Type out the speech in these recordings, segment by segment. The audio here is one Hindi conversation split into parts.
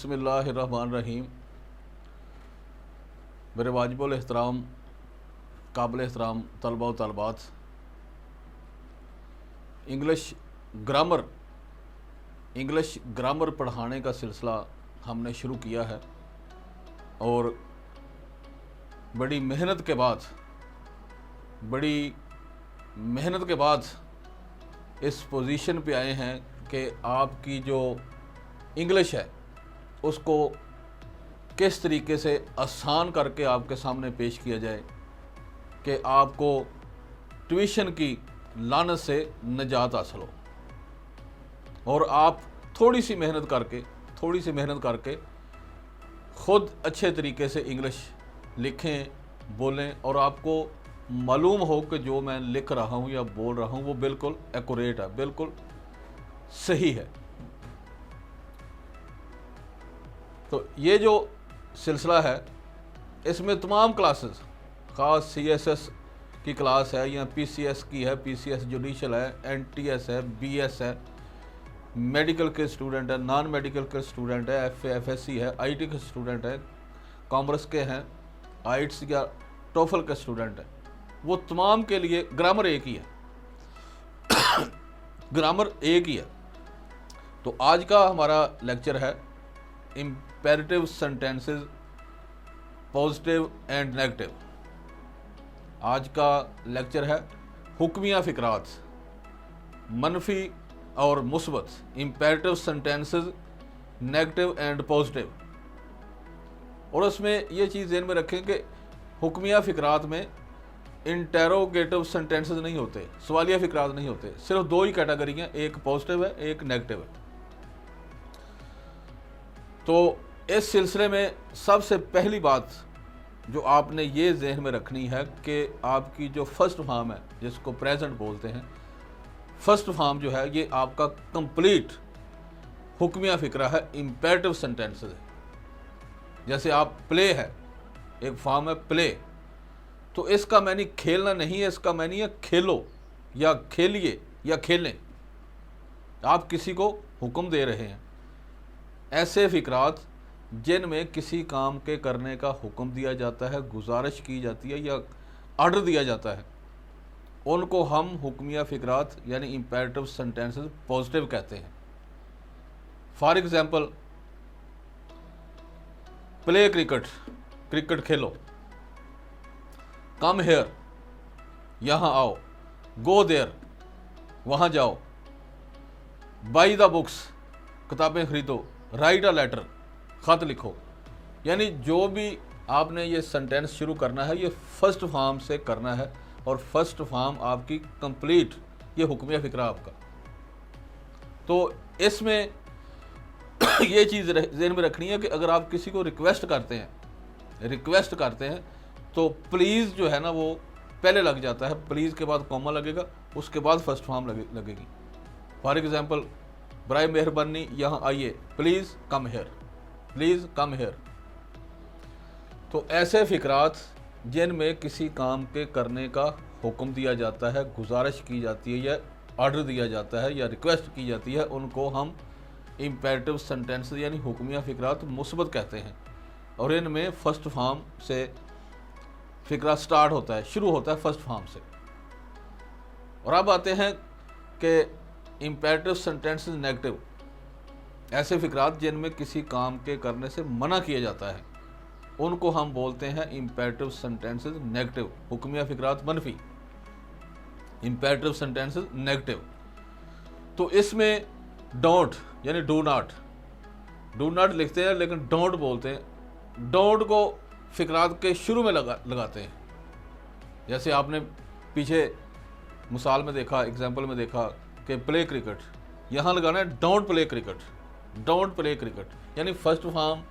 बिस्मिल्लाहिर्रहमानिर्रहीम। मेरे वाजिबुल एहतराम काबिल एहतराम तलबा व तलबात, इंग्लिश ग्रामर पढ़ाने का सिलसिला हमने शुरू किया है और बड़ी मेहनत के बाद इस पोजीशन पे आए हैं कि आपकी जो इंग्लिश है उसको किस तरीके से आसान करके आपके सामने पेश किया जाए कि आपको ट्यूशन की लानत से निजात हासिल हो और आप थोड़ी सी मेहनत करके ख़ुद अच्छे तरीके से इंग्लिश लिखें, बोलें और आपको मालूम हो कि जो मैं लिख रहा हूँ या बोल रहा हूँ वो बिल्कुल एक्यूरेट है, बिल्कुल सही है। तो ये जो सिलसिला है इसमें तमाम क्लासेस, ख़ास CSS की क्लास है या PCS की है, PCS जुडिशल है, NTS है, BS है, मेडिकल के स्टूडेंट है, नॉन मेडिकल के स्टूडेंट है, FA FSC है, IT के स्टूडेंट है, कॉमर्स के हैं, IELTS या TOEFL के स्टूडेंट है, वो तमाम के लिए ग्रामर एक ही है ग्रामर एक ही है। तो आज का हमारा लेक्चर है imperative sentences, positive and negative. आज का लेक्चर है हुक्मिया फ़िक्रात, मनफी और मुस्बत, imperative sentences, negative and positive. और उसमें ये चीज़ ध्यान में रखें कि हुक्मिया फ़िक्रात में इंटेरोगेटिव सेंटेंसेस नहीं होते, सवालिया फ़िक्रात नहीं होते, सिर्फ दो ही कैटेगरी हैं, एक पॉजिटिव है, एक नेगेटिव है। तो इस सिलसिले में सबसे पहली बात जो आपने ये जहन में रखनी है कि आपकी जो फर्स्ट फॉर्म है, जिसको प्रेजेंट बोलते हैं, फर्स्ट फॉर्म जो है ये आपका कंप्लीट हुक्मिया फ़िक्रा है, इम्पेरेटिव सेंटेंसेस है। जैसे आप प्ले है, एक फॉर्म है प्ले, तो इसका मैंने खेलना नहीं है, इसका मैंने है खेलो या खेलिए या खेलें। आप किसी को हुक्म दे रहे हैं। ऐसे फ़िक्रात जिनमें किसी काम के करने का हुक्म दिया जाता है, गुजारिश की जाती है या ऑर्डर दिया जाता है, उनको हम हुक्मिया फ़िक्रात यानी इम्पेरेटिव सेंटेंसेस पॉजिटिव कहते हैं। For example, play cricket, cricket खेलो। कम हेयर, यहाँ आओ। गो देयर, वहाँ जाओ। बाई द बुक्स, किताबें खरीदो। राइट अ लेटर, ख़त लिखो। यानी जो भी आपने ये सेंटेंस शुरू करना है ये फर्स्ट फॉर्म से करना है और फर्स्ट फॉर्म आपकी कंप्लीट ये हुक्मिया फ़िक्रा आपका। तो इसमें ये चीज़ ज़हन में रखनी है कि अगर आप किसी को रिक्वेस्ट करते हैं तो प्लीज़ जो है ना वो पहले लग जाता है, प्लीज़ के बाद कॉमा लगेगा, उसके बाद फर्स्ट फॉर्म लगेगी। फॉर एग्ज़ाम्पल, बराए मेहरबानी यहाँ आइए, please come here, please come here. तो ऐसे फ़िक्रात जिनमें किसी काम के करने का हुक्म दिया जाता है, गुजारिश की जाती है या ऑर्डर दिया जाता है या रिक्वेस्ट की जाती है, उनको हम इम्पेरेटिव सेंटेंसेस यानी हुक्मिया फ़िक्रात मुस्बत कहते हैं। और इनमें फ़र्स्ट फॉर्म से फ़िक्रा स्टार्ट होता है, शुरू होता है फर्स्ट फॉर्म से। और अब आते हैं कि इम्पेरेटिव सेंटेंसेस नेगेटिव, ऐसे फ़िक्रात जिनमें किसी काम के करने से मना किया जाता है, उनको हम बोलते हैं इम्पेरेटिव सेंटेंसेस नेगेटिव, हुक्मिया फ़िक्रात मनफी, इम्पेरेटिव सेंटेंसेस नेगेटिव। तो इसमें डोंट यानी डू नॉट लिखते हैं लेकिन डोंट बोलते हैं। डोंट को फ़िक्रात के शुरू में लगाते हैं। जैसे आपने पीछे मिसाल में देखा, एग्जाम्पल में देखा कि प्ले क्रिकेट, यहाँ लगाना है don't play cricket, don't play cricket. यानी फर्स्ट फॉर्म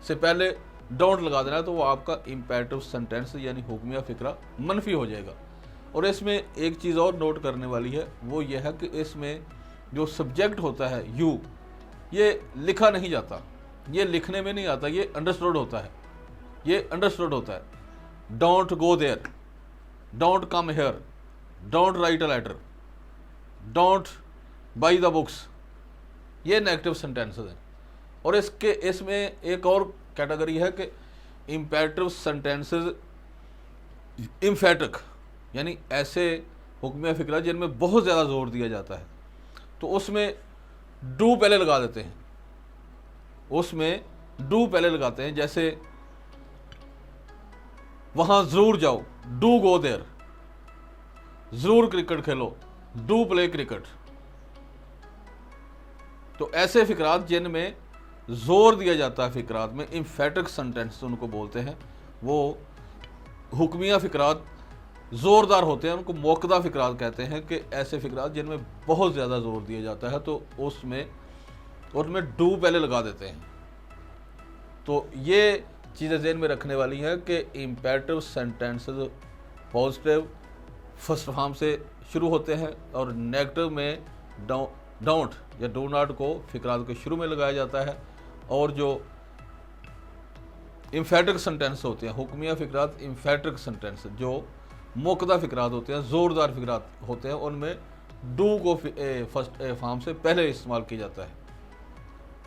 से पहले डोंट लगा देना है, तो वो आपका इम्पेरेटिव सेंटेंस यानी हुक्मिया फ़िक्रा मनफी हो जाएगा। और इसमें एक चीज़ और नोट करने वाली है, वो ये है कि इसमें जो सब्जेक्ट होता है यू, ये लिखा नहीं जाता, ये लिखने में नहीं आता, ये अंडरस्टूड होता है, ये अंडरस्टूड होता है। Don't go there, don't come here, don't write a letter, don't buy the books, ये नेगेटिव सेंटेंसेस हैं। और इसमें एक और कैटेगरी है कि इम्पेरेटिव सेंटेंसेस इम्फेटिक, यानी ऐसे हुक्म फ़िक्रा जिनमें बहुत ज़्यादा जोर दिया जाता है, तो उसमें डू पहले लगा देते हैं, उसमें डू पहले लगाते हैं। जैसे वहां ज़रूर जाओ, डू गो देयर, ज़रूर cricket Khelo, do play cricket. तो ऐसे फ़िक्रात जिनमें ज़ोर दिया जाता है, फ़िक्रात में इम्फेटिक सेंटेंस उनको बोलते हैं, वो हुक्मिया फ़िक्रात ज़ोरदार होते हैं, उनको मौक़दा फ़िक्रात कहते हैं कि ऐसे फ़िक्रात जिनमें बहुत ज़्यादा ज़ोर दिया जाता है, तो उनमें डू पहले लगा देते हैं। तो ये चीज़ें ज़हन में रखने वाली हैं कि imperative sentences positive first form से शुरू होते हैं और नेगेटिव में डोंट या डू नॉट को फ़िक्रात के शुरू में लगाया जाता है, और जो इम्फेटिक सेंटेंस होते हैं, हुक्मिया फ़िक्रात इम्फेटिक सेंटेंस जो मौक़दा फ़िक्रात होते हैं, ज़ोरदार फ़िक्रात होते हैं, उनमें डू को फर्स्ट फॉर्म से पहले इस्तेमाल किया जाता है।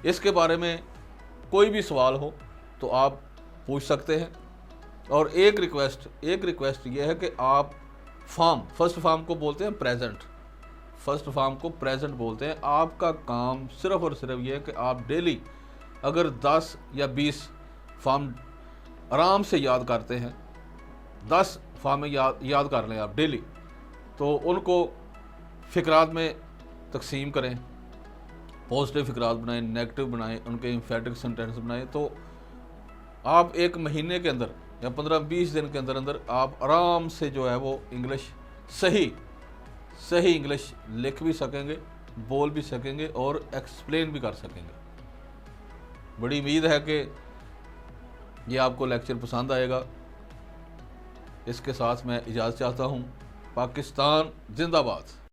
इसके बारे में कोई भी सवाल हो तो आप पूछ सकते हैं। और एक रिक्वेस्ट ये है कि आप फर्स्ट फॉर्म को बोलते हैं प्रेजेंट, फर्स्ट फॉर्म को प्रेजेंट बोलते हैं। आपका काम सिर्फ और सिर्फ ये है कि आप डेली अगर 10 या 20 फॉर्म आराम से याद करते हैं, 10 फॉर्म याद कर लें आप डेली, तो उनको फ़िक्रात में तकसीम करें, पॉजिटिव फ़िक्रात बनाएं, नेगेटिव बनाएं, उनके इम्फेटिक सेंटेंस बनाएं। तो आप एक महीने के अंदर या 15-20 दिन के अंदर अंदर आप आराम से जो है वो इंग्लिश सही इंग्लिश लिख भी सकेंगे, बोल भी सकेंगे और एक्सप्लेन भी कर सकेंगे। बड़ी उम्मीद है कि ये आपको लेक्चर पसंद आएगा। इसके साथ मैं इजाज़त चाहता हूँ। पाकिस्तान जिंदाबाद।